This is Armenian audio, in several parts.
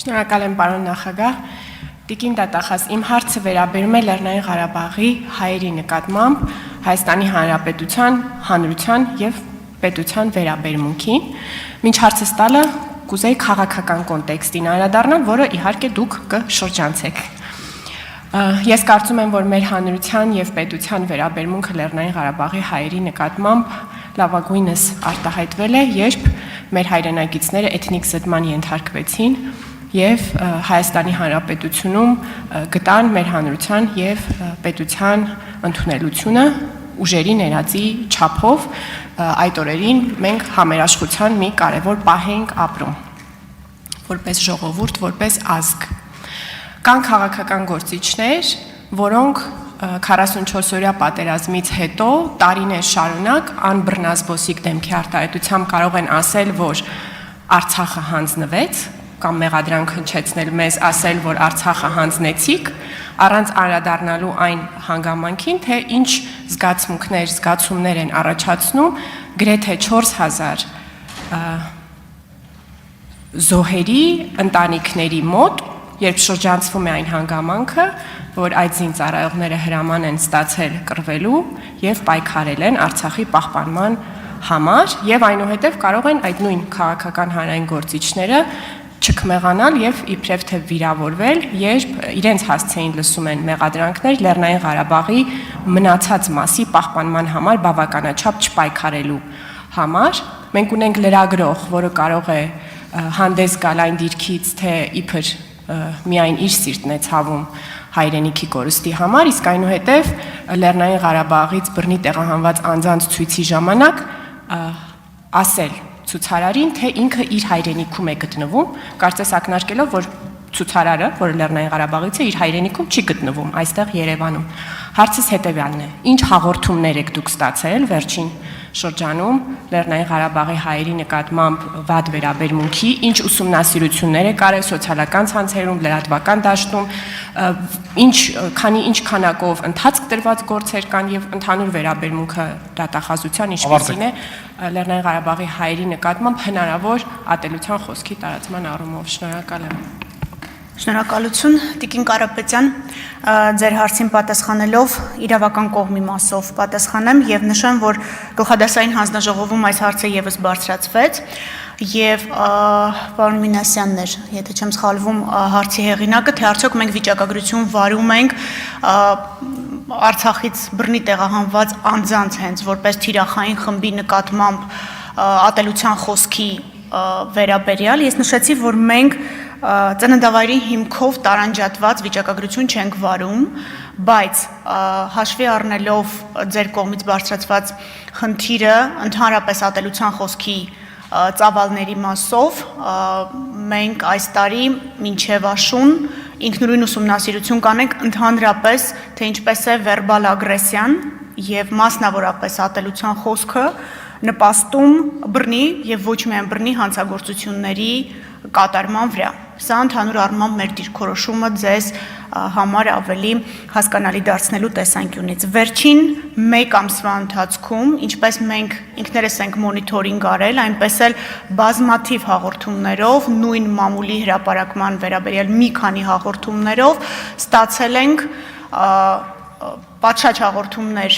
Շնորհակալ եմ պարոն նախագահ, Տիկին Տատախաս, իմ հարցը վերաբերում է Լեռնային Ղարաբաղի հայերի նկատմամբ Հայաստանի Հանրապետության, հանրության եւ պետության վերաբերմունքին։ Մինչ հարցս տալը կուզեի քաղաքական կոնտեքստին անդրադառնալ, որը իհարկե դուք կշրջանցեք։ Ես կարծում եմ, որ մեր հանրության եւ պետության վերաբերմունքը Լեռնային Ղարաբաղի հայերի նկատմամբ լավագույնս արտահայտվել է, երբ մեր հայրենակիցները էթնիկ զտման ենթարկվեցին եւ Հայաստանի Հանրապետությունում գտան մեր հանրության եւ պետության ընդունելությունը ուժերի ներածի չափով այդ օրերին մենք համերաշխության մի կարևոր պահ ենք ապրում որպես ժողովուրդ, որպես ազգ։ Կան քաղաքական գործիչներ, որոնք 44-օրյա պատերազմից հետո տարիներ շարունակ անբռնազբոսիկ դեմքի արտահայտությամբ կարող են ասել, որ Արցախը հանձնվեց, կամ մեղադրանք հնչեցնել մեզ ասել, որ Արցախը հանձնեցիք, առանց անդրադառնալու այն հանգամանքին, թե ինչ զգացմունքներ, զգացումներ են առաջացնում գրեթե 4000 զոհերի ընտանիքների մոտ, երբ շրջանցվում է այն հանգամանքը, որ այդ զինծառայողները հրաման են ստացել կռվելու եւ պայքարել են Արցախի պահպանման համար եւ այնուհետեւ կարող են այդ նույն քաղաքական հանրային գործիչները չքմեղանալ եւ իբրև թե վիրավորվել, երբ իրենց հասցեին լսում են մեղադրանքներ Լեռնային Ղարաբաղի մնացած մասի պահպանման համար բավականաչափ չպայքարելու համար։ Մենք ունենք լրագրող, որը կարող է հանդես գալ այն դիրքից, թե իբր միայն իր սիրտն է ցավում հայրենիքի կորստի համար, իսկ այնուհետև Լեռնային Ղարաբաղից բռնի տեղահանված անձանց ցույցի ժամանակ ասել ցուցարարին, թե ինքը իր հայրենիքում է գտնվում, կարծես ակնարկելով, որ ցուցարարը, որը Լեռնային Ղարաբաղից է, իր հայրենիքում չի գտնվում, այստեղ Երևանում։ Հարցս հետևյալն է. ինչ հաղորդումներ եք դուք ստացել վերջին շրջանում Լեռնային Ղարաբաղի հայերի նկատմամբ վատ վերաբերմունքի, ինչ ուսումնասիրություններ եք արել սոցիալական ցանցերում, լրատվական դաշտում, ինչ քանակով ընթացք տրված գործեր կան եւ ընդհանուր վերաբերմունքը դատախազության ինչպիսին է Լեռնային Ղարաբաղի հայերի նկատմամբ հնարավոր ատելության խոսքի տարածման առումով։ Շնորհակալ եմ։ Շնորհակալություն, Տիկին Կարապետյան, ձեր հարցին պատասխանելով իրավական կողմի մասով պատասխանեմ եւ նշեմ, որ գլխադասային հանձնաժողովում այս հարցը եւս բարձրացվեց եւ պարոն Մինասյանն էր, եթե չեմ սխալվում, հարցի հեղինակը, թե արդյոք մենք վիճակագրություն վարում ենք Արցախից բռնի տեղահանված անձանց հենց որպես թիրախային խմբի նկատմամբ ատելության խոսքի վերաբերյալ։ Ես նշեցի, որ մենք ծննդավայրի հիմքով տարանջատված վիճակագրություն չենք վարում, բայց հաշվի առնելով ձեր կողմից բարձրացված խնդիրը ընդհանրապես ատելության խոսքի ծավալների մասով, մենք այս տարի մինչև աշուն ինքնուրույն ուսումնասիրություն կանենք ընդհանրապես, թե ինչպես է վերբալ ագրեսիան եւ մասնավորապես ատելության խոսքը նպաստում բռնի եւ ոչ միայն բռնի հանցագործությունների կատարման վրա։ Սա ընդհանուր առմամբ մեր դիրքորոշումը ձեզ համար ավելի հասկանալի դարձնելու տեսանկյունից։ Վերջին մեկ ամսվա ընթացքում, ինչպես մենք ինքներս ենք մոնիթորինգ արել, այնպես էլ բազմաթիվ հաղորդումներով, նույն մամուլի հրապարակման վերաբերյալ մի քանի հաղորդումներով ստացել ենք պատշաճ հաղորդումներ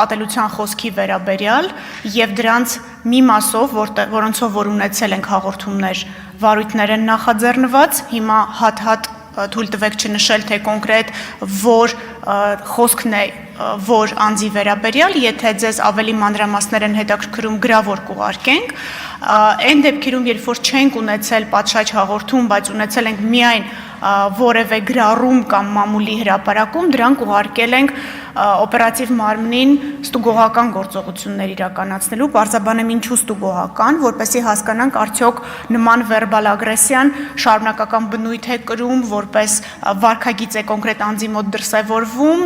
ատելության խոսքի վերաբերյալ եւ դրանց մի մասով, որոնցով որ ունեցել ենք հաղորդումներ, վարույթներ են նախաձեռնված, հիմա հատ-հատ թույլ տվեք չնշել, թե կոնկրետ որ խոսքն է, որ անձի վերաբերյալ, եթե ձեզ ավելի մանրամասներ են հետաքրքրում գրավոր կուղարկենք, այն դեպքերում, երբ որ չենք ունեցել պատշաճ հաղորդում, բայց ունեցել ենք միայն որևէ գրառում կամ մամուլի հրապարակում, դրանք ուղարկել ենք օպերատիվ մարմնին ստուգողական գործողություններ իրականացնելու, պարզաբանեմ ինչու ստուգողական, որպեսզի հասկանանք արդյոք նման վերբալ ագրեսիան շարունակական բնույթ է կրում, որպես վարքագիծ է կոնկրետ անձի մոտ դրսևորվում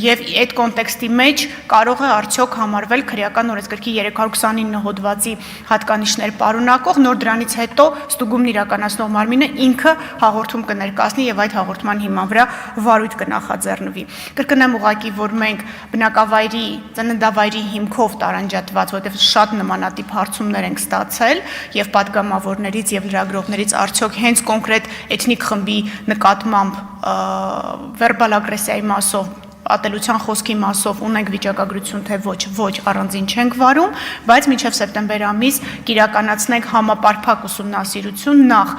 եւ այդ կոնտեքստի մեջ կարող է արդյոք համարվել քրեական օրենսգրքի 329 հոդվածի հատկանիշներ պարունակող, նոր դրանից հետո ստուգումն իրականացնող մարմինը ինքը հաղորդում կներ կներկայացնի եւ այդ հաղորդման հիման վրա վարույթ կնախաձեռնվի։ Կրկնեմ ուղղակի, որ մենք բնակավայրի, ծննդավայրի հիմքով տարանջատված, որովհետեւ շատ նմանատիպ հարցումներ ենք ստացել եւ պատգամավորներից եւ լրագրողներից արդյոք հենց կոնկրետ էթնիկ խմբի նկատմամբ վերբալ ագրեսիայի մասով ատելության խոսքի մասով ունենք վիճակագրություն, թե ոչ առանձին չենք վարում, բայց մինչև սեպտեմբեր ամիս կիրականացնենք համապարփակ ուսումնասիրություն նախ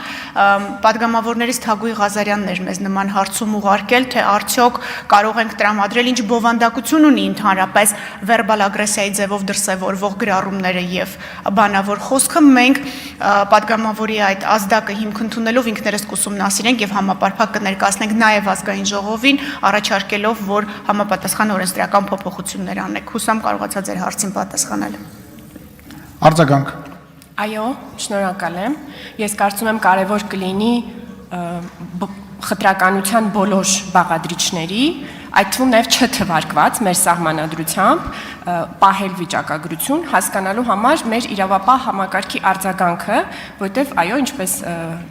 պատգամավորներից Թագուհի Ղազարյանն էր մեզ նման հարցում ուղարկել, թե արդյոք կարող ենք տրամադրել ինչ բովանդակություն ունի ընդհանրապես վերբալ ագրեսիայի ձևով դրսևորվող գրառումները եւ բանավոր խոսքը, մենք պատգամավորի այդ ազդակը հիմք ընդունելով ինքներս կուսումնասիրենք եւ համապարփակ կներկայացնենք նաեւ ազգային ժողովին, առաջարկելով, որ համապատասխան օրենսդրական փոփոխություններ անեք։ Հուսամ կարողացա ձեր հարցին պատասխանել։ Արձագանք։ Այո, շնորհակալ եմ։ Ես կարծում եմ կարևոր կլինի խտրականության բոլոր բաղադրիչների, այդ թվում նաև չթվարկված մեր սահմանադրությամբ պահել վիճակագրություն, հասկանալու համար մեր իրավապահ համակարգի արձագանքը, որտեղ այո, ինչպես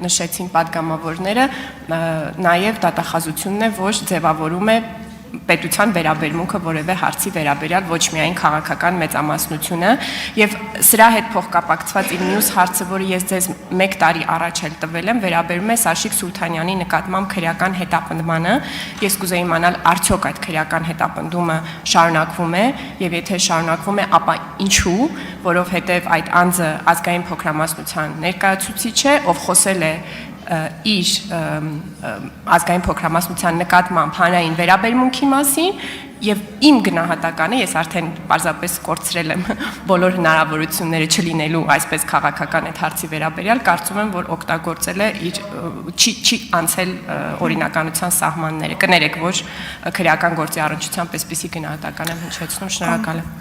նշեցին պատգամավորները, նաև դատախազությունն է, որ ձևավորում է պետության վերաբերմունքը որևէ հարցի վերաբերյալ ոչ միայն քաղաքական մեծամասնությունը եւ սրա հետ փոխկապակցված իր մյուս հարցը, որը ես ձեզ 1 տարի առաջ էլ տվել եմ, վերաբերում է Սաշիկ Սուլթանյանի նկատմամբ քրեական հետապնդմանը։ Ես կուզեի իմանալ, արդյոք այդ քրեական հետապնդումը շարունակվում է եւ եթե շարունակվում է, ապա ինչու, որովհետեւ այդ անձը ազգային փոքրամասնության ներկայացուցիչ է, ով խոսել է իր ազգային փոքրամասնության նկատմամբ հանրային վերաբերմունքի մասին եւ իմ գնահատականը ես արդեն պարզապես կորցրել եմ բոլոր հնարավորությունները չլինելու այսպես քաղաքական այդ հարցի վերաբերյալ, կարծում եմ, որ օգտագործել է իր չի անցել օրինականության սահմանները։ Կներեք, որ քրեական գործի առնչությամբ այսպիսի գնահատական եմ հնչեցնում, շնորհակալ եմ։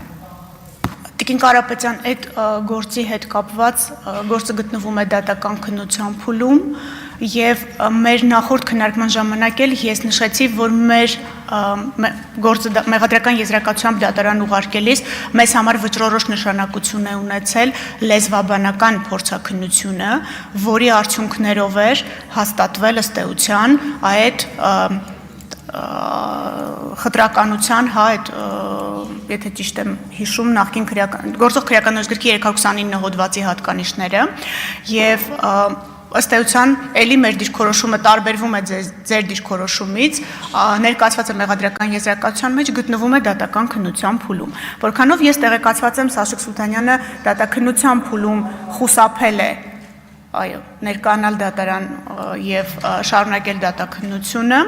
Տիկին Կարապետյան, այդ գործի հետ կապված գործը գտնվում է դատական քննության փուլում եւ մեր նախորդ քննարկման ժամանակ էլ ես նշեցի, որ մեր գործը մեղադրական եզրակացությամբ դատարան ուղարկելիս մեզ համար վճռորոշ նշանակություն է ունեցել լեզվաբանական փորձաքննությունը, որի արդյունքներով էր հաստատվել ըստ էության այդ խտրականության, այդ եթե ճիշտ եմ հիշում, նախկին գործող քրեական օրենսգրքի 329 հոդվածի հատկանիշները եւ ըստ էության էլի մեր դիրքորոշումը տարբերվում է ձեր դիրքորոշումից, ներկայացված է մեղադրական եզրակացության մեջ, գտնվում է դատական քննության փուլում։ Որքանով ես տեղեկացված եմ, Սաշիկ Սուլթանյանը դատաքննության փուլում խուսափել է այո, ներկայանալ դատարան եւ շարունակել դատաքննությունը։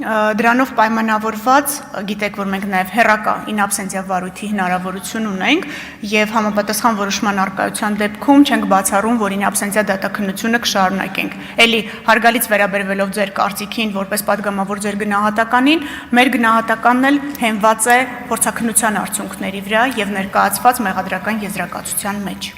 Դրանով պայմանավորված, գիտեք, որ մենք նաև հեռակա in absentia վարույթի հնարավորություն ունենք եւ համապատասխան որոշման առկայության դեպքում չենք բացառում, որ in absentia դատաքննությունը կշարունակենք։ Էլի հարգալից վերաբերվելով ձեր կարծիքին, որպես պատգամավոր ձեր գնահատականին, մեր գնահատականն էլ հենված է փորձաքննության արդյունքների վրա եւ ներկայացված մեղադրական եզրակացության մեջ։